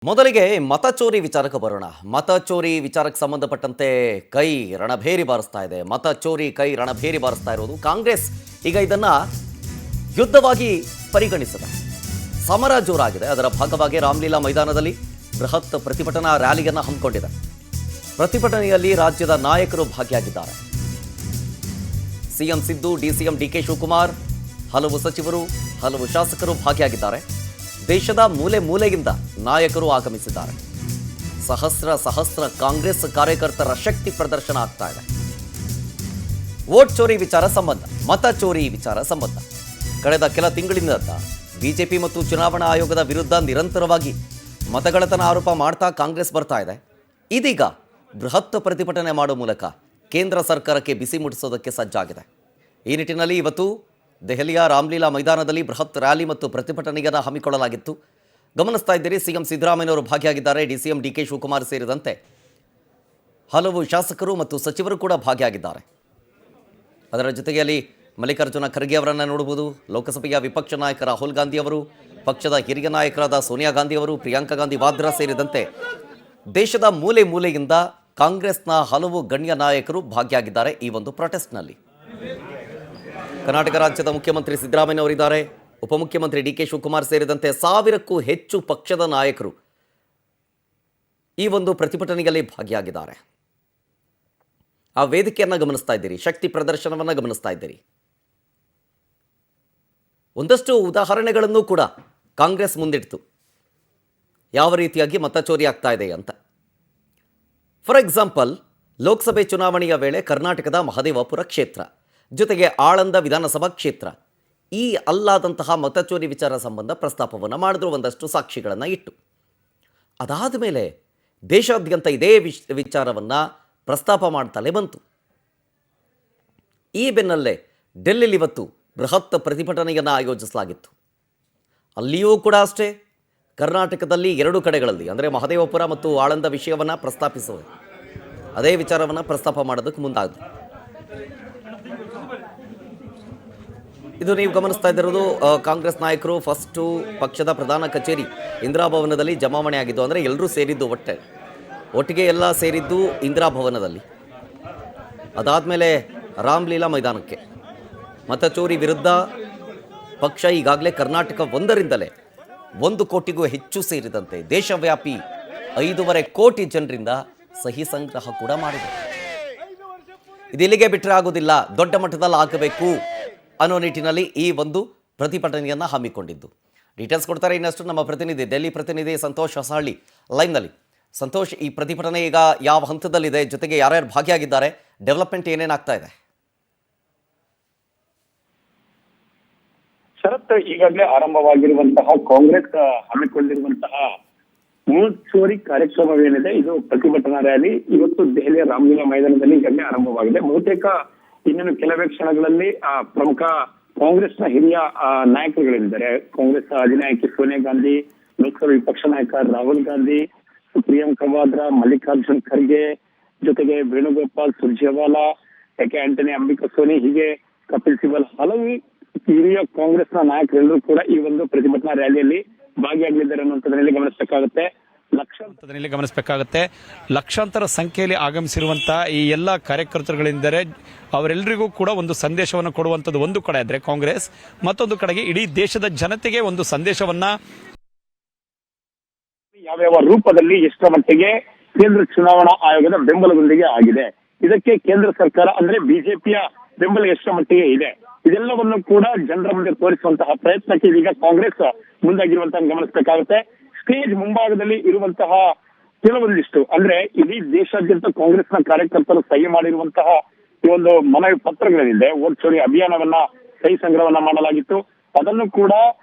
ಮೊದಲಿಗೆ ಮತಚೋರಿ ವಿಚಾರಕ್ಕೆ ಬರೋಣ. ಮತಚೋರಿ ವಿಚಾರಕ್ಕೆ ಸಂಬಂಧಪಟ್ಟಂತೆ ಕೈ ರಣಭೇರಿ ಬಾರಿಸ್ತಾ ಇದೆ. ಮತಚೋರಿ ಕೈ ರಣಭೇರಿ ಬಾರಿಸ್ತಾ ಇರೋದು ಕಾಂಗ್ರೆಸ್. ಈಗ ಇದನ್ನ ಯುದ್ಧವಾಗಿ ಪರಿಗಣಿಸಿದೆ. ಸಮರ ಜೋರಾಗಿದೆ. ಅದರ ಭಾಗವಾಗಿ ರಾಮಲೀಲಾ ಮೈದಾನದಲ್ಲಿ ಬೃಹತ್ ಪ್ರತಿಭಟನಾ ರ್ಯಾಲಿಯನ್ನು ಹಮ್ಮಿಕೊಂಡಿದೆ. ಪ್ರತಿಭಟನೆಯಲ್ಲಿ ರಾಜ್ಯದ ನಾಯಕರು ಭಾಗಿಯಾಗಿದ್ದಾರೆ. CM Siddu, DCM DK Shivakumar, ಹಲವು ಸಚಿವರು, ಹಲವು ಶಾಸಕರು ಭಾಗಿಯಾಗಿದ್ದಾರೆ. ದೇಶದ ಮೂಲೆ ಮೂಲೆಯಿಂದ ನಾಯಕರು ಆಗಮಿಸಿದ್ದಾರೆ. ಸಹಸ್ರ ಕಾಂಗ್ರೆಸ್ ಕಾರ್ಯಕರ್ತರ ಶಕ್ತಿ ಪ್ರದರ್ಶನ ಆಗ್ತಾ ಇದೆ. ವೋಟ್ ಚೋರಿ ವಿಚಾರ ಸಂಬಂಧ, ಮತ ಚೋರಿ ವಿಚಾರ ಸಂಬಂಧ ಕಳೆದ ಕೆಲ ತಿಂಗಳಿಂದ ಬಿಜೆಪಿ ಮತ್ತು ಚುನಾವಣಾ ಆಯೋಗದ ವಿರುದ್ಧ ನಿರಂತರವಾಗಿ ಮತಗಳ್ಳತನ ಆರೋಪ ಮಾಡ್ತಾ ಕಾಂಗ್ರೆಸ್ ಬರ್ತಾ ಇದೆ. ಇದೀಗ ಬೃಹತ್ ಪ್ರತಿಭಟನೆ ಮಾಡುವ ಮೂಲಕ ಕೇಂದ್ರ ಸರ್ಕಾರಕ್ಕೆ ಬಿಸಿ ಮುಟ್ಟಿಸೋದಕ್ಕೆ ಸಜ್ಜಾಗಿದೆ. ಈ ನಿಟ್ಟಿನಲ್ಲಿ ಇವತ್ತು ದೆಹಲಿಯ ರಾಮಲೀಲಾ ಮೈದಾನದಲ್ಲಿ ಬೃಹತ್ ರ್ಯಾಲಿ ಮತ್ತು ಪ್ರತಿಭಟನೆಯನ್ನು ಹಮ್ಮಿಕೊಳ್ಳಲಾಗಿತ್ತು. ಗಮನಿಸ್ತಾ ಇದ್ದೀರಿ, ಸಿಎಂ ಸಿದ್ದರಾಮಯ್ಯನವರು ಭಾಗಿಯಾಗಿದ್ದಾರೆ. ಡಿಸಿಎಂ ಡಿಕೆ ಶಿವಕುಮಾರ್ ಸೇರಿದಂತೆ ಹಲವು ಶಾಸಕರು ಮತ್ತು ಸಚಿವರು ಕೂಡ ಭಾಗಿಯಾಗಿದ್ದಾರೆ. ಅದರ ಜೊತೆಗೆ ಅಲ್ಲಿ ಮಲ್ಲಿಕಾರ್ಜುನ ಖರ್ಗೆ ಅವರನ್ನು ನೋಡಬಹುದು. ಲೋಕಸಭೆಯ ವಿಪಕ್ಷ ನಾಯಕ ರಾಹುಲ್ ಗಾಂಧಿ ಅವರು, ಪಕ್ಷದ ಹಿರಿಯ ನಾಯಕರಾದ ಸೋನಿಯಾ ಗಾಂಧಿ ಅವರು, ಪ್ರಿಯಾಂಕಾ ಗಾಂಧಿ ವಾದ್ರಾ ಸೇರಿದಂತೆ ದೇಶದ ಮೂಲೆ ಮೂಲೆಯಿಂದ ಕಾಂಗ್ರೆಸ್ನ ಹಲವು ಗಣ್ಯ ನಾಯಕರು ಭಾಗಿಯಾಗಿದ್ದಾರೆ ಈ ಒಂದು ಪ್ರೊಟೆಸ್ಟ್ನಲ್ಲಿ. ಕರ್ನಾಟಕ ರಾಜ್ಯದ ಮುಖ್ಯಮಂತ್ರಿ ಸಿದ್ದರಾಮಯ್ಯ ಅವರಿದ್ದಾರೆ. ಉಪಮುಖ್ಯಮಂತ್ರಿ ಡಿಕೆ ಶಿವಕುಮಾರ್ ಸೇರಿದಂತೆ 1000ಕ್ಕೂ ಹೆಚ್ಚು ಪಕ್ಷದ ನಾಯಕರು ಈ ಒಂದು ಪ್ರತಿಭಟನೆಯಲ್ಲಿ ಭಾಗಿಯಾಗಿದ್ದಾರೆ. ಆ ವೇದಿಕೆಯನ್ನು ಗಮನಿಸ್ತಾ ಇದ್ದೀರಿ, ಶಕ್ತಿ ಪ್ರದರ್ಶನವನ್ನು ಗಮನಿಸ್ತಾ ಇದ್ದೀರಿ. ಒಂದಷ್ಟು ಉದಾಹರಣೆಗಳನ್ನು ಕೂಡ ಕಾಂಗ್ರೆಸ್ ಮುಂದಿಡ್ತು, ಯಾವ ರೀತಿಯಾಗಿ ಮತಚೋರಿ ಆಗ್ತಾ ಇದೆ ಅಂತ. ಫಾರ್ ಎಕ್ಸಾಂಪಲ್, ಲೋಕಸಭೆ ಚುನಾವಣೆಯ ವೇಳೆ ಕರ್ನಾಟಕದ ಮಹದೇವಪುರ ಕ್ಷೇತ್ರ ಜೊತೆಗೆ ಆಳಂದ ವಿಧಾನಸಭಾ ಕ್ಷೇತ್ರ ಈ ಅಲ್ಲಾದಂತಹ ಮತಚೋರಿ ವಿಚಾರ ಸಂಬಂಧ ಪ್ರಸ್ತಾಪವನ್ನು ಮಾಡಿದ್ರು, ಒಂದಷ್ಟು ಸಾಕ್ಷಿಗಳನ್ನು ಇಟ್ಟು. ಅದಾದ ಮೇಲೆ ದೇಶಾದ್ಯಂತ ಇದೇ ವಿಚಾರವನ್ನು ಪ್ರಸ್ತಾಪ ಮಾಡ್ತಲೇ ಬಂತು. ಈ ಬೆನ್ನಲ್ಲೇ ಡೆಲ್ಲಿಲಿ ಇವತ್ತು ಬೃಹತ್ ಪ್ರತಿಭಟನೆಯನ್ನು ಆಯೋಜಿಸಲಾಗಿತ್ತು. ಅಲ್ಲಿಯೂ ಕೂಡ ಅಷ್ಟೇ, ಕರ್ನಾಟಕದಲ್ಲಿ 2 ಕಡೆಗಳಲ್ಲಿ ಅಂದರೆ ಮಹದೇವಪುರ ಮತ್ತು ಆಳಂದ ವಿಷಯವನ್ನು ಪ್ರಸ್ತಾಪಿಸುವ ಅದೇ ವಿಚಾರವನ್ನು ಪ್ರಸ್ತಾಪ ಮಾಡೋದಕ್ಕೆ ಮುಂದಾಗಿದೆ. ಇದು ನೀವು ಗಮನಿಸ್ತಾ ಇದ್ದಿರೋದು ಕಾಂಗ್ರೆಸ್ ನಾಯಕರು ಫಸ್ಟು ಪಕ್ಷದ ಪ್ರಧಾನ ಕಚೇರಿ ಇಂದಿರಾ ಭವನದಲ್ಲಿ ಜಮಾವಣೆ ಆಗಿದ್ದು. ಅಂದರೆ ಎಲ್ಲರೂ ಸೇರಿದ್ದು ಒಟ್ಟಿಗೆ ಎಲ್ಲ ಸೇರಿದ್ದು ಇಂದಿರಾ ಭವನದಲ್ಲಿ. ಅದಾದಮೇಲೆ ರಾಮಲೀಲಾ ಮೈದಾನಕ್ಕೆ ಮತಚೋರಿ ವಿರುದ್ಧ ಪಕ್ಷ ಈಗಾಗಲೇ ಕರ್ನಾಟಕ 1 ಕೋಟಿಗೂ ಹೆಚ್ಚು ಸೇರಿದಂತೆ ದೇಶವ್ಯಾಪಿ 5.5 ಕೋಟಿ ಜನರಿಂದ ಸಹಿ ಸಂಗ್ರಹ ಕೂಡ ಮಾಡಿದೆ. ಇದು ಇಲ್ಲಿಗೆ ಬಿಟ್ಟರೆ ಆಗೋದಿಲ್ಲ, ದೊಡ್ಡ ಮಟ್ಟದಲ್ಲಿ ಆಗಬೇಕು ಅನ್ನೋ ನಿಟ್ಟಿನಲ್ಲಿ ಈ ಒಂದು ಪ್ರತಿಭಟನೆಯನ್ನು ಹಮ್ಮಿಕೊಂಡಿದ್ದು. ಡೀಟೇಲ್ಸ್ ಕೊಡ್ತಾರೆ ಇನ್ನಷ್ಟು ನಮ್ಮ ಪ್ರತಿನಿಧಿ, ಡೆಲ್ಲಿ ಪ್ರತಿನಿಧಿ ಸಂತೋಷ್ ಹೊಸಹಳ್ಳಿ ಲೈವ್ನಲ್ಲಿ. ಸಂತೋಷ್, ಈ ಪ್ರತಿಭಟನೆ ಈಗ ಯಾವ ಹಂತದಲ್ಲಿದೆ, ಜೊತೆಗೆ ಯಾರ್ಯಾರು ಭಾಗಿಯಾಗಿದ್ದಾರೆ, ಡೆವಲಪ್ಮೆಂಟ್ ಏನೇನಾಗ್ತಾ ಇದೆ? ಶರತ್, ಈಗಾಗಲೇ ಆರಂಭವಾಗಿರುವಂತಹ ಕಾಂಗ್ರೆಸ್ ಹಮ್ಮಿಕೊಂಡಿರುವಂತಹ ವೋಟ್ ಚೋರಿ ಕಾರ್ಯಕ್ರಮವೇನಿದೆ, ಇದು ಪ್ರತಿಭಟನಾ ರ್ಯಾಲಿ ಇವತ್ತು ದೆಹಲಿಯ ರಾಮಲೀಲಾ ಮೈದಾನದಲ್ಲಿ ಈಗಾಗಲೇ ಆರಂಭವಾಗಿದೆ. ಬಹುತೇಕ ಇನ್ನೇನು ಕೆಲವೇ ಕ್ಷಣಗಳಲ್ಲಿ ಪ್ರಮುಖ ಕಾಂಗ್ರೆಸ್ನ ಹಿರಿಯ ನಾಯಕರುಗಳಿದ್ದಾರೆ. ಕಾಂಗ್ರೆಸ್ ಅಧಿನಾಯಕಿ ಸೋನಿಯಾ ಗಾಂಧಿ, ಲೋಕಸಭಾ ವಿಪಕ್ಷ ನಾಯಕ ರಾಹುಲ್ ಗಾಂಧಿ, ಪ್ರಿಯಾಂಕಾ ವಾದ್ರಾ, ಮಲ್ಲಿಕಾರ್ಜುನ್ ಖರ್ಗೆ, ಜೊತೆಗೆ ವೇಣುಗೋಪಾಲ್ ಸುರ್ಜೇವಾಲಾ, ಆಂಟನಿ ಅಂಬಿಕಾ ಸೋನಿ, ಹೀಗೆ ಕಪಿಲ್ ಸಿಬಲ್, ಹಲವು ಹಿರಿಯ ಕಾಂಗ್ರೆಸ್ನ ನಾಯಕರೆಲ್ಲರೂ ಕೂಡ ಈ ಒಂದು ಪ್ರತಿಭಟನಾ ರ್ಯಾಲಿಯಲ್ಲಿ ಭಾಗಿಯಾಗಲಿದ್ದಾರೆ ಅನ್ನುವಂಥದ್ರಲ್ಲಿ ಗಮನಿಸಬೇಕಾಗುತ್ತೆ. ಲಕ್ಷಾಂತರ ಸಂಖ್ಯೆಯಲ್ಲಿ ಆಗಮಿಸಿರುವಂತಹ ಈ ಎಲ್ಲ ಕಾರ್ಯಕರ್ತರುಗಳೆಂದರೆ ಅವರೆಲ್ಲರಿಗೂ ಕೂಡ ಒಂದು ಸಂದೇಶವನ್ನು ಕೊಡುವಂಥದ್ದು ಒಂದು ಕಡೆ ಆದರೆ ಕಾಂಗ್ರೆಸ್, ಮತ್ತೊಂದು ಕಡೆಗೆ ಇಡೀ ದೇಶದ ಜನತೆಗೆ ಒಂದು ಸಂದೇಶವನ್ನ ಯಾವ್ಯಾವ ರೂಪದಲ್ಲಿ ಎಷ್ಟರ ಮಟ್ಟಿಗೆ ಕೇಂದ್ರ ಚುನಾವಣಾ ಆಯೋಗದ ಬೆಂಬಲದೊಂದಿಗೆ ಆಗಿದೆ, ಇದಕ್ಕೆ ಕೇಂದ್ರ ಸರ್ಕಾರ ಅಂದ್ರೆ ಬಿಜೆಪಿಯ ಬೆಂಬಲ ಎಷ್ಟರ ಮಟ್ಟಿಗೆ ಇದೆ, ಇದೆಲ್ಲವನ್ನು ಕೂಡ ಜನರ ಮುಂದೆ ತೋರಿಸುವಂತಹ ಪ್ರಯತ್ನಕ್ಕೆ ಇದೀಗ ಕಾಂಗ್ರೆಸ್ ಮುಂದಾಗಿರುವಂತಹ ಗಮನಿಸಬೇಕಾಗುತ್ತೆ. ಸ್ಟೇಜ್ ಮುಂಭಾಗದಲ್ಲಿ ಇರುವಂತಹ ಕೆಲವೊಂದಿಷ್ಟು ಅಂದ್ರೆ ಇಡೀ ದೇಶಾದ್ಯಂತ ಕಾಂಗ್ರೆಸ್ನ ಕಾರ್ಯಕರ್ತರು ಸಹಿ ಮಾಡಿರುವಂತಹ ಈ ಒಂದು ಮನವಿ ಪತ್ರಗಳೇನಿದೆ, ವೋಟ್ ಚೋರಿ ಅಭಿಯಾನವನ್ನ ಸಹಿ ಸಂಗ್ರಹವನ್ನ ಮಾಡಲಾಗಿತ್ತು. ಅದನ್ನು ಕೂಡ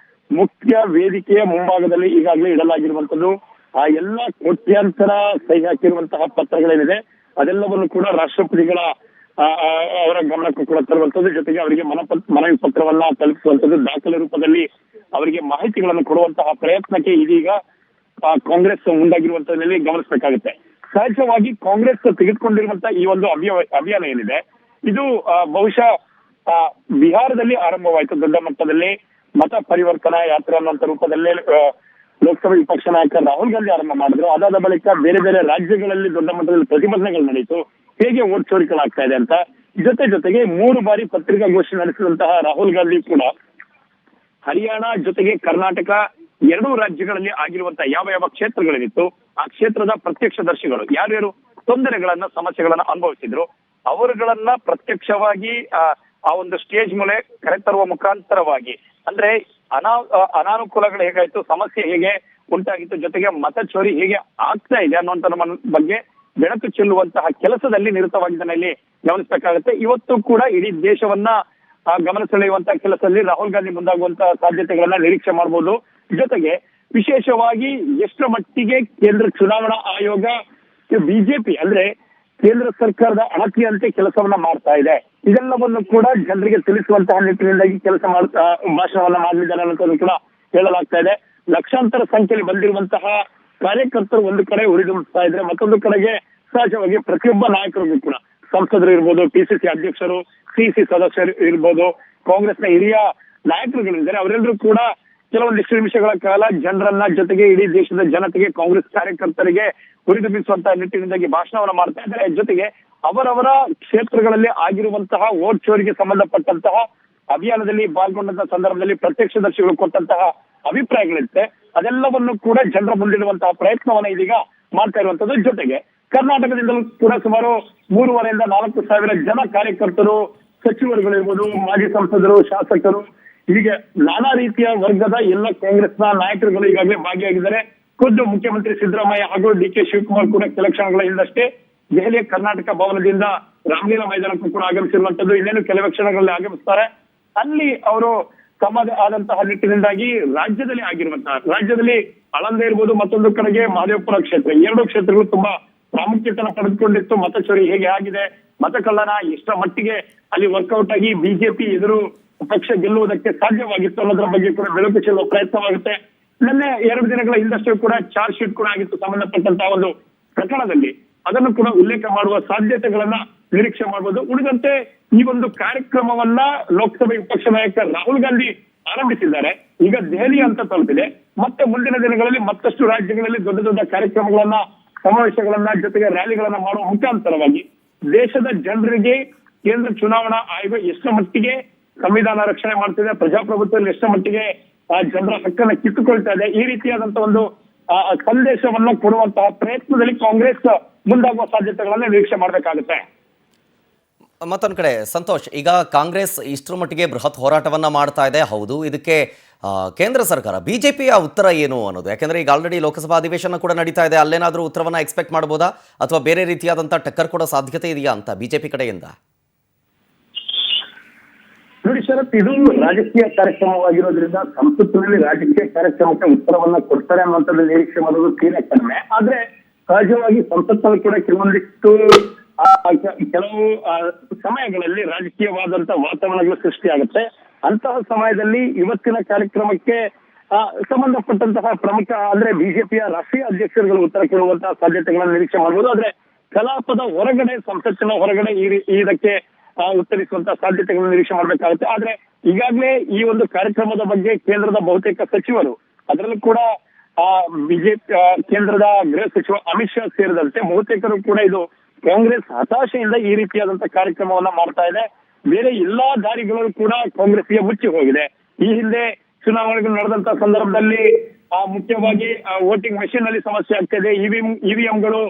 ಮುಖ್ಯ ವೇದಿಕೆಯ ಮುಂಭಾಗದಲ್ಲಿ ಈಗಾಗಲೇ ಇಡಲಾಗಿರುವಂತದ್ದು. ಆ ಎಲ್ಲ ಕೋಟ್ಯಾಂತರ ಸಹಿ ಹಾಕಿರುವಂತಹ ಪತ್ರಗಳೇನಿದೆ ಅದೆಲ್ಲವನ್ನು ಕೂಡ ರಾಷ್ಟ್ರಪತಿಗಳ ಅವರ ಗಮನಕ್ಕೂ ಕೂಡ ತರುವಂತದ್ದು, ಜೊತೆಗೆ ಅವರಿಗೆ ಮನವಿ ಪತ್ರವನ್ನ ತಲುಪಿಸುವಂತದ್ದು, ದಾಖಲೆ ರೂಪದಲ್ಲಿ ಅವರಿಗೆ ಮಾಹಿತಿಗಳನ್ನು ಕೊಡುವಂತಹ ಪ್ರಯತ್ನಕ್ಕೆ ಇದೀಗ ಕಾಂಗ್ರೆಸ್ ಮುಂದಾಗಿರುವಂತದ್ರಲ್ಲಿ ಗಮನಿಸಬೇಕಾಗುತ್ತೆ. ಸಹಜವಾಗಿ ಕಾಂಗ್ರೆಸ್ ತೆಗೆದುಕೊಂಡಿರುವಂತಹ ಈ ಒಂದು ಅಭಿಯಾನ ಏನಿದೆ ಇದು ಬಹುಶಃ ಬಿಹಾರದಲ್ಲಿ ಆರಂಭವಾಯಿತು. ದೊಡ್ಡ ಮಟ್ಟದಲ್ಲಿ ಮತ ಪರಿವರ್ತನಾ ಯಾತ್ರೆ ಅನ್ನುವಂಥ ರೂಪದಲ್ಲೇ ಲೋಕಸಭೆ ವಿಪಕ್ಷ ನಾಯಕ ರಾಹುಲ್ ಗಾಂಧಿ ಆರಂಭ ಮಾಡಿದ್ರು. ಅದಾದ ಬಳಿಕ ಬೇರೆ ಬೇರೆ ರಾಜ್ಯಗಳಲ್ಲಿ ದೊಡ್ಡ ಮಟ್ಟದಲ್ಲಿ ಪ್ರತಿಭಟನೆಗಳು ನಡೀತು, ಹೇಗೆ ವೋಟ್ ಚೋರಿಗಳಾಗ್ತಾ ಇದೆ ಅಂತ. ಜೊತೆಗೆ 3 ಬಾರಿ ಪತ್ರಿಕಾಗೋಷ್ಠಿ ನಡೆಸಿದಂತಹ ರಾಹುಲ್ ಗಾಂಧಿ ಕೂಡ ಹರಿಯಾಣ ಜೊತೆಗೆ ಕರ್ನಾಟಕ 2 ರಾಜ್ಯಗಳಲ್ಲಿ ಆಗಿರುವಂತಹ ಯಾವ ಕ್ಷೇತ್ರಗಳೇನಿತ್ತು ಆ ಕ್ಷೇತ್ರದ ಪ್ರತ್ಯಕ್ಷದರ್ಶಿಗಳು ಯಾರ್ಯಾರು ತೊಂದರೆಗಳನ್ನ ಸಮಸ್ಯೆಗಳನ್ನ ಅನುಭವಿಸಿದ್ರು ಅವರುಗಳನ್ನ ಪ್ರತ್ಯಕ್ಷವಾಗಿ ಆ ಒಂದು ಸ್ಟೇಜ್ ಮೇಲೆ ಕರೆತರುವ ಮುಖಾಂತರವಾಗಿ ಅಂದ್ರೆ ಅನಾನುಕೂಲಗಳು ಹೇಗಾಯ್ತು, ಸಮಸ್ಯೆ ಹೇಗೆ ಉಂಟಾಗಿತ್ತು, ಜೊತೆಗೆ ಮತ ಚೋರಿ ಹೇಗೆ ಆಗ್ತಾ ಇದೆ ಅನ್ನುವಂತ ಬಗ್ಗೆ ಬೆಳಕು ಚೆಲ್ಲುವಂತಹ ಕೆಲಸದಲ್ಲಿ ನಿರತವಾಗಿದ್ದಾನೆ ಇಲ್ಲಿ ಗಮನಿಸಬೇಕಾಗುತ್ತೆ. ಇವತ್ತು ಕೂಡ ಇಡೀ ದೇಶವನ್ನ ಗಮನ ಸೆಳೆಯುವಂತಹ ಕೆಲಸದಲ್ಲಿ ರಾಹುಲ್ ಗಾಂಧಿ ಮುಂದಾಗುವಂತಹ ಸಾಧ್ಯತೆಗಳನ್ನ ನಿರೀಕ್ಷೆ ಮಾಡಬಹುದು. ಜೊತೆಗೆ ವಿಶೇಷವಾಗಿ ಎಷ್ಟರ ಮಟ್ಟಿಗೆ ಕೇಂದ್ರ ಚುನಾವಣಾ ಆಯೋಗ ಬಿಜೆಪಿ ಅಂದ್ರೆ ಕೇಂದ್ರ ಸರ್ಕಾರದ ಅಣತಿಯಂತೆ ಕೆಲಸವನ್ನ ಮಾಡ್ತಾ ಇದೆ, ಇದೆಲ್ಲವನ್ನು ಕೂಡ ಜನರಿಗೆ ತಿಳಿಸುವಂತಹ ನಿಟ್ಟಿನಿಂದಾಗಿ ಭಾಷಣವನ್ನ ಮಾಡಲಿದ್ದಾರೆ ಅನ್ನೋದು ಕೂಡ ಹೇಳಲಾಗ್ತಾ ಇದೆ. ಲಕ್ಷಾಂತರ ಸಂಖ್ಯೆಯಲ್ಲಿ ಬಂದಿರುವಂತಹ ಕಾರ್ಯಕರ್ತರು ಒಂದು ಕಡೆ ಉರಿದುಂಬಿಸ್ತಾ ಇದ್ರೆ, ಮತ್ತೊಂದು ಕಡೆಗೆ ಸಹಜವಾಗಿ ಪ್ರತಿಯೊಬ್ಬ ನಾಯಕರಿಗೂ ಕೂಡ ಸಂಸದರು ಇರ್ಬೋದು, ಪಿಸಿಸಿ ಅಧ್ಯಕ್ಷರು, ಸಿಸಿ ಸದಸ್ಯರು ಇರ್ಬೋದು, ಕಾಂಗ್ರೆಸ್ನ ಹಿರಿಯ ನಾಯಕರುಗಳಿದ್ದಾರೆ, ಅವರೆಲ್ಲರೂ ಕೂಡ ಕೆಲವೊಂದಿಷ್ಟು ನಿಮಿಷಗಳ ಕಾಲ ಜನರನ್ನ ಜೊತೆಗೆ ಇಡೀ ದೇಶದ ಜನತೆಗೆ ಕಾಂಗ್ರೆಸ್ ಕಾರ್ಯಕರ್ತರಿಗೆ ಹುರಿದುಂಬಿಸುವಂತಹ ನಿಟ್ಟಿನಿಂದಾಗಿ ಭಾಷಣವನ್ನ ಮಾಡ್ತಾ ಇದ್ದಾರೆ. ಜೊತೆಗೆ ಅವರವರ ಕ್ಷೇತ್ರಗಳಲ್ಲಿ ಆಗಿರುವಂತಹ ವೋಟ್ ಚೋರಿಗೆ ಸಂಬಂಧಪಟ್ಟಂತಹ ಅಭಿಯಾನದಲ್ಲಿ ಪಾಲ್ಗೊಂಡಂತಹ ಸಂದರ್ಭದಲ್ಲಿ ಪ್ರತ್ಯಕ್ಷದರ್ಶಿಗಳು ಕೊಟ್ಟಂತಹ ಅಭಿಪ್ರಾಯಗಳಿರುತ್ತೆ, ಅದೆಲ್ಲವನ್ನು ಕೂಡ ಜನರ ಮುಂದಿಡುವಂತಹ ಪ್ರಯತ್ನವನ್ನ ಇದೀಗ ಮಾಡ್ತಾ ಇರುವಂತದ್ದು. ಜೊತೆಗೆ ಕರ್ನಾಟಕದಿಂದಲೂ ಕೂಡ ಸುಮಾರು 3,500 ಇಂದ 4,000 ಜನ ಕಾರ್ಯಕರ್ತರು, ಸಚಿವರುಗಳಿರ್ಬೋದು, ಮಾಜಿ ಸಂಸದರು, ಶಾಸಕರು, ಹೀಗೆ ನಾನಾ ರೀತಿಯ ವರ್ಗದ ಎಲ್ಲ ಕಾಂಗ್ರೆಸ್ನ ನಾಯಕರುಗಳು ಈಗಾಗಲೇ ಭಾಗಿಯಾಗಿದ್ದಾರೆ. ಖುದ್ದು ಮುಖ್ಯಮಂತ್ರಿ ಸಿದ್ದರಾಮಯ್ಯ ಹಾಗೂ ಡಿ ಕೆ ಶಿವಕುಮಾರ್ ಕೂಡ ಕೆಲ ಕ್ಷಣಗಳ ಹಿಂದಷ್ಟೇ ದೆಹಲಿಯ ಕರ್ನಾಟಕ ಭವನದಿಂದ ರಾಮಲೀಲಾ ಮೈದಾನಕ್ಕೂ ಕೂಡ ಆಗಮಿಸಿರುವಂತದ್ದು. ಇನ್ನೇನು ಕೆಲವೇ ಕ್ಷಣಗಳಲ್ಲಿ ಆಗಮಿಸ್ತಾರೆ. ಅಲ್ಲಿ ಅವರು ತಮ್ಮದೇ ಆದಂತಹ ನಿಟ್ಟಿನಿಂದಾಗಿ ರಾಜ್ಯದಲ್ಲಿ ಆಳಂದ ಇರ್ಬೋದು, ಮತ್ತೊಂದು ಕಡೆಗೆ ಮಹದೇವಪುರ ಕ್ಷೇತ್ರ, 2 ಕ್ಷೇತ್ರಗಳು ತುಂಬಾ ಪ್ರಾಮುಖ್ಯತೆಯನ್ನು ಪಡೆದುಕೊಂಡಿತ್ತು. ಮತ ಚೋರಿ ಹೇಗೆ ಆಗಿದೆ, ಮತಕಳ್ಳನ ಎಷ್ಟರ ಮಟ್ಟಿಗೆ ಅಲ್ಲಿ ವರ್ಕೌಟ್ ಆಗಿ ಬಿಜೆಪಿ ಎದುರು ಪಕ್ಷ ಗೆಲ್ಲುವುದಕ್ಕೆ ಸಾಧ್ಯವಾಗಿತ್ತು ಅನ್ನೋದ್ರ ಬಗ್ಗೆ ಕೂಡ ಬೆಳಕು ಚೆಲ್ಲುವ ಪ್ರಯತ್ನವಾಗುತ್ತೆ. ನಿನ್ನೆ 2 ದಿನಗಳ ಹಿಂದಷ್ಟೇ ಕೂಡ ಚಾರ್ಜ್ ಶೀಟ್ ಕೂಡ ಆಗಿತ್ತು ಸಂಬಂಧಪಟ್ಟಂತಹ ಒಂದು ಪ್ರಕರಣದಲ್ಲಿ, ಅದನ್ನು ಕೂಡ ಉಲ್ಲೇಖ ಮಾಡುವ ಸಾಧ್ಯತೆಗಳನ್ನ ನಿರೀಕ್ಷೆ ಮಾಡಬಹುದು. ಉಳಿದಂತೆ ಈ ಒಂದು ಕಾರ್ಯಕ್ರಮವನ್ನ ಲೋಕಸಭೆ ವಿಪಕ್ಷ ನಾಯಕ ರಾಹುಲ್ ಗಾಂಧಿ ಆರಂಭಿಸಿದ್ದಾರೆ. ಈಗ ದೆಹಲಿ ಅಂತ ತಲುಪಿದೆ. ಮತ್ತೆ ಮುಂದಿನ ದಿನಗಳಲ್ಲಿ ಮತ್ತಷ್ಟು ರಾಜ್ಯಗಳಲ್ಲಿ ದೊಡ್ಡ ದೊಡ್ಡ ಕಾರ್ಯಕ್ರಮಗಳನ್ನ, ಸಮಾವೇಶಗಳನ್ನ, ಜೊತೆಗೆ ರ್ಯಾಲಿಗಳನ್ನ ಮಾಡುವ ಮುಖಾಂತರವಾಗಿ ದೇಶದ ಜನರಿಗೆ ಕೇಂದ್ರ ಚುನಾವಣಾ ಆಯೋಗ ಎಷ್ಟರ ಮಟ್ಟಿಗೆ ಸಂವಿಧಾನ ರಕ್ಷಣೆ ಮಾಡ್ತಿದೆ, ಪ್ರಜಾಪ್ರಭುತ್ವದಲ್ಲಿ ಎಷ್ಟರ ಮಟ್ಟಿಗೆ ಜನರ ಹಕ್ಕನ್ನ ಕಿತ್ತುಕೊಳ್ತಾ ಇದೆ, ಈ ರೀತಿಯಾದಂತಹ ಒಂದು ಸಂದೇಶವನ್ನ ಕೊಡುವಂತಹ ಪ್ರಯತ್ನದಲ್ಲಿ ಕಾಂಗ್ರೆಸ್ ಮುಂದಾಗುವ ಸಾಧ್ಯತೆಗಳನ್ನ ನಿರೀಕ್ಷೆ ಮಾಡಬೇಕಾಗುತ್ತೆ. ಮತ್ತೊಂದು ಕಡೆ ಸಂತೋಷ್, ಈಗ ಕಾಂಗ್ರೆಸ್ ಇಷ್ಟರ ಮಟ್ಟಿಗೆ ಬೃಹತ್ ಹೋರಾಟವನ್ನ ಮಾಡ್ತಾ ಇದೆ. ಹೌದು, ಇದಕ್ಕೆ ಕೇಂದ್ರ ಸರ್ಕಾರ ಬಿಜೆಪಿಯ ಉತ್ತರ ಏನು ಅನ್ನೋದು, ಯಾಕೆಂದ್ರೆ ಈಗ ಆಲ್ರೆಡಿ ಲೋಕಸಭಾ ಅಧಿವೇಶನ ಕೂಡ ನಡೀತಾ ಇದೆ, ಅಲ್ಲೇನಾದ್ರೂ ಉತ್ತರವನ್ನ ಎಕ್ಸ್ಪೆಕ್ಟ್ ಮಾಡಬಹುದಾ ಅಥವಾ ಬೇರೆ ರೀತಿಯಾದಂತಹ ಟಕ್ಕರ್ ಕೊಡೋ ಸಾಧ್ಯತೆ ಇದೆಯಾ ಅಂತ ಬಿಜೆಪಿ ಕಡೆಯಿಂದ? ನೋಡಿ ಶರತ್, ಇದು ರಾಜಕೀಯ ಕಾರ್ಯಕ್ರಮವಾಗಿರೋದ್ರಿಂದ ಸಂಸತ್ತಿನಲ್ಲಿ ರಾಜಕೀಯ ಕಾರ್ಯಕ್ರಮಕ್ಕೆ ಉತ್ತರವನ್ನ ಕೊಡ್ತಾರೆ ಅನ್ನುವಂಥದ್ದು ನಿರೀಕ್ಷೆ ಮಾಡೋದು ತೀರಾ ಕಡಿಮೆ. ಆದ್ರೆ ಸಹಜವಾಗಿ ಸಂಸತ್ತಲ್ಲಿ ಕೂಡ ಕೆಲವು ಸಮಯಗಳಲ್ಲಿ ರಾಜಕೀಯವಾದಂತಹ ವಾತಾವರಣಗಳು ಸೃಷ್ಟಿಯಾಗುತ್ತೆ. ಅಂತಹ ಸಮಯದಲ್ಲಿ ಇವತ್ತಿನ ಕಾರ್ಯಕ್ರಮಕ್ಕೆ ಸಂಬಂಧಪಟ್ಟಂತಹ ಪ್ರಮುಖ ಅಂದ್ರೆ ಬಿಜೆಪಿಯ ರಾಷ್ಟ್ರೀಯ ಅಧ್ಯಕ್ಷರುಗಳು ಉತ್ತರ ಕೊಡುವಂತಹ ಸಾಧ್ಯತೆಗಳನ್ನು ನಿರೀಕ್ಷೆ ಮಾಡಬಹುದು. ಆದ್ರೆ ಕಲಾಪದ ಹೊರಗಡೆ, ಸಂಸತ್ತಿನ ಹೊರಗಡೆ ಇದಕ್ಕೆ ಉತ್ತರಿಸುವಂತಹ ಸಾಧ್ಯತೆಗಳನ್ನು ನಿರೀಕ್ಷೆ ಮಾಡಬೇಕಾಗುತ್ತೆ. ಆದ್ರೆ ಈಗಾಗಲೇ ಈ ಒಂದು ಕಾರ್ಯಕ್ರಮದ ಬಗ್ಗೆ ಕೇಂದ್ರದ ಬಹುತೇಕ ಸಚಿವರು, ಅದರಲ್ಲೂ ಕೂಡ ಬಿಜೆಪಿ ಕೇಂದ್ರದ ಗೃಹ ಸಚಿವ ಅಮಿತ್ ಶಾ ಸೇರಿದಂತೆ ಬಹುತೇಕರು ಕೂಡ ಇದು ಕಾಂಗ್ರೆಸ್ ಹತಾಶೆಯಿಂದ ಈ ರೀತಿಯಾದಂತಹ ಕಾರ್ಯಕ್ರಮವನ್ನ ಮಾಡ್ತಾ ಇದೆ. ಬೇರೆ ಎಲ್ಲಾ ದಾರಿಗಳು ಕೂಡ ಕಾಂಗ್ರೆಸ್ಗೆ ಮುಚ್ಚಿ ಹೋಗಿದೆ. ಈ ಹಿಂದೆ ಚುನಾವಣೆಗಳು ನಡೆದಂತಹ ಸಂದರ್ಭದಲ್ಲಿ ಮುಖ್ಯವಾಗಿ ವೋಟಿಂಗ್ ಮೆಷಿನ್ ಅಲ್ಲಿ ಸಮಸ್ಯೆ ಆಗ್ತಾ ಇದೆ, ಇವಿಎಂಗಳು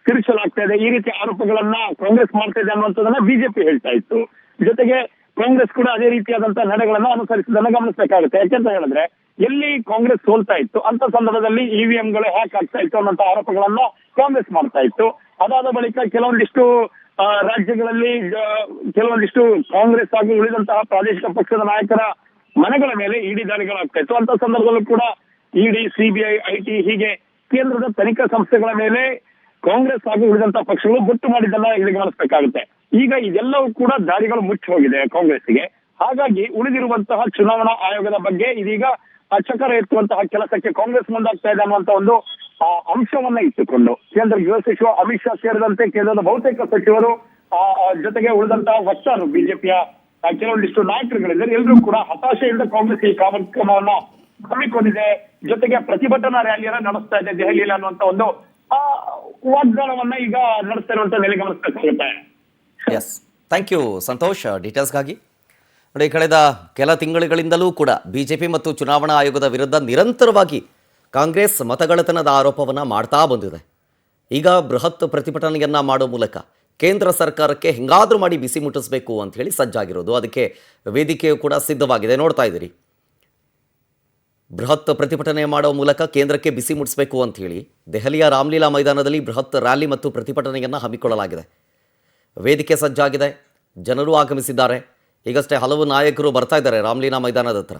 ತಿರುಚಲಾಗ್ತಾ ಇದೆ, ಈ ರೀತಿ ಆರೋಪಗಳನ್ನ ಕಾಂಗ್ರೆಸ್ ಮಾಡ್ತಾ ಇದೆ ಅನ್ನುವಂಥದ್ದನ್ನ ಬಿಜೆಪಿ ಹೇಳ್ತಾ ಇತ್ತು. ಜೊತೆಗೆ ಕಾಂಗ್ರೆಸ್ ಕೂಡ ಅದೇ ರೀತಿಯಾದಂತಹ ನಡೆಗಳನ್ನ ಅನುಸರಿಸಿದ್ದನ್ನ ಗಮನಿಸಬೇಕಾಗುತ್ತೆ. ಯಾಕೆಂತ ಹೇಳಿದ್ರೆ ಎಲ್ಲಿ ಕಾಂಗ್ರೆಸ್ ಸೋಲ್ತಾ ಇತ್ತು ಅಂತ ಸಂದರ್ಭದಲ್ಲಿ ಇವಿಎಂಗಳು ಹ್ಯಾಕ್ ಆಗ್ತಾ ಇತ್ತು ಅನ್ನೋಂಥ ಆರೋಪಗಳನ್ನ ಕಾಂಗ್ರೆಸ್ ಮಾಡ್ತಾ ಇತ್ತು. ಅದಾದ ಬಳಿಕ ಕೆಲವೊಂದಿಷ್ಟು ರಾಜ್ಯಗಳಲ್ಲಿ ಕೆಲವೊಂದಿಷ್ಟು ಕಾಂಗ್ರೆಸ್ ಹಾಗೂ ಉಳಿದಂತಹ ಪ್ರಾದೇಶಿಕ ಪಕ್ಷದ ನಾಯಕರ ಮನೆಗಳ ಮೇಲೆ ಇಡಿ ದಾಳಿಗಳಾಗ್ತಾ ಇತ್ತು. ಅಂತ ಸಂದರ್ಭದಲ್ಲೂ ಕೂಡ ಇಡಿ, ಸಿಬಿಐ, ಐಟಿ ಹೀಗೆ ಕೇಂದ್ರದ ತನಿಖಾ ಸಂಸ್ಥೆಗಳ ಮೇಲೆ ಕಾಂಗ್ರೆಸ್ ಹಾಗೂ ಉಳಿದಂತಹ ಪಕ್ಷಗಳು ಬೊಟ್ಟು ಮಾಡಿದ್ದನ್ನ ಇಲ್ಲಿ ಗಮನಿಸಬೇಕಾಗುತ್ತೆ. ಈಗ ಇದೆಲ್ಲವೂ ಕೂಡ ದಾರಿಗಳು ಮುಚ್ಚಿ ಹೋಗಿದೆ ಕಾಂಗ್ರೆಸ್ಗೆ. ಹಾಗಾಗಿ ಉಳಿದಿರುವಂತಹ ಚುನಾವಣಾ ಆಯೋಗದ ಬಗ್ಗೆ ಇದೀಗ ಚಕರ ಎತ್ತುವಂತಹ ಕೆಲಸಕ್ಕೆ ಕಾಂಗ್ರೆಸ್ ಮುಂದಾಗ್ತಾ ಇದೆ ಅನ್ನುವಂತ ಒಂದು ಅಂಶವನ್ನ ಇಟ್ಟುಕೊಂಡು ಕೇಂದ್ರ ಗೃಹ ಸಚಿವ ಅಮಿತ್ ಶಾ ಸೇರಿದಂತೆ ಕೇಂದ್ರದ ಬಹುತೇಕ ಸಚಿವರು ಜೊತೆಗೆ ಉಳಿದಂತಹ ವಕ್ತಾರರು, ಬಿಜೆಪಿಯ ಕೆಲವೊಂದಿಷ್ಟು ನಾಯಕರುಗಳಿದ್ದಾರೆ, ಎಲ್ಲರೂ ಕೂಡ ಹತಾಶೆಯಿಂದ ಕಾಂಗ್ರೆಸ್ ಈ ಕಾರ್ಯಕ್ರಮವನ್ನ ಹಮ್ಮಿಕೊಂಡಿದೆ, ಜೊತೆಗೆ ಪ್ರತಿಭಟನಾ ರ್ಯಾಲಿಯನ್ನ ನಡೆಸ್ತಾ ಇದೆ ದೆಹಲಿಯಲ್ಲಿ ಅನ್ನುವಂತ ಒಂದು ವಾಗ್ದಾನವನ್ನ ಈಗ ನಡೆಸ್ತಾ ಇರುವಂತ ನೆಲೆ ಗಮನಿಸಬೇಕಾಗುತ್ತೆ. ಎಸ್, ಥ್ಯಾಂಕ್ ಯು ಸಂತೋಷ್ ಡೀಟೇಲ್ಸ್ಗಾಗಿ. ನೋಡಿ, ಕಳೆದ ಕೆಲ ತಿಂಗಳುಗಳಿಂದಲೂ ಕೂಡ ಬಿಜೆಪಿ ಮತ್ತು ಚುನಾವಣಾ ಆಯೋಗದ ವಿರುದ್ಧ ನಿರಂತರವಾಗಿ ಕಾಂಗ್ರೆಸ್ ಮತಗಳ್ಳತನದ ಆರೋಪವನ್ನು ಮಾಡ್ತಾ ಬಂದಿದೆ. ಈಗ ಬೃಹತ್ ಪ್ರತಿಭಟನೆಯನ್ನ ಮಾಡೋ ಮೂಲಕ ಕೇಂದ್ರ ಸರ್ಕಾರಕ್ಕೆ ಹೆಂಗಾದ್ರೂ ಮಾಡಿ ಬಿಸಿ ಮುಟ್ಟಿಸಬೇಕು ಅಂತ ಹೇಳಿ ಸಜ್ಜಾಗಿರೋದು. ಅದಕ್ಕೆ ವೇದಿಕೆಯು ಕೂಡ ಸಿದ್ಧವಾಗಿದೆ, ನೋಡ್ತಾ ಇದ್ದೀರಿ. ಬೃಹತ್ ಪ್ರತಿಭಟನೆ ಮಾಡೋ ಮೂಲಕ ಕೇಂದ್ರಕ್ಕೆ ಬಿಸಿ ಮುಟ್ಟಿಸಬೇಕು ಅಂತ ಹೇಳಿ ದೆಹಲಿಯ ರಾಮಲೀಲಾ ಮೈದಾನದಲ್ಲಿ ಬೃಹತ್ ರ್ಯಾಲಿ ಮತ್ತು ಪ್ರತಿಭಟನೆಯನ್ನು ಹಮ್ಮಿಕೊಳ್ಳಲಾಗಿದೆ. ವೇದಿಕೆ ಸಜ್ಜಾಗಿದೆ, ಜನರು ಆಗಮಿಸಿದ್ದಾರೆ. ಈಗಷ್ಟೇ ಹಲವು ನಾಯಕರು ಬರ್ತಾ ಇದ್ದಾರೆ ರಾಮಲೀಲಾ ಮೈದಾನದ ಹತ್ರ.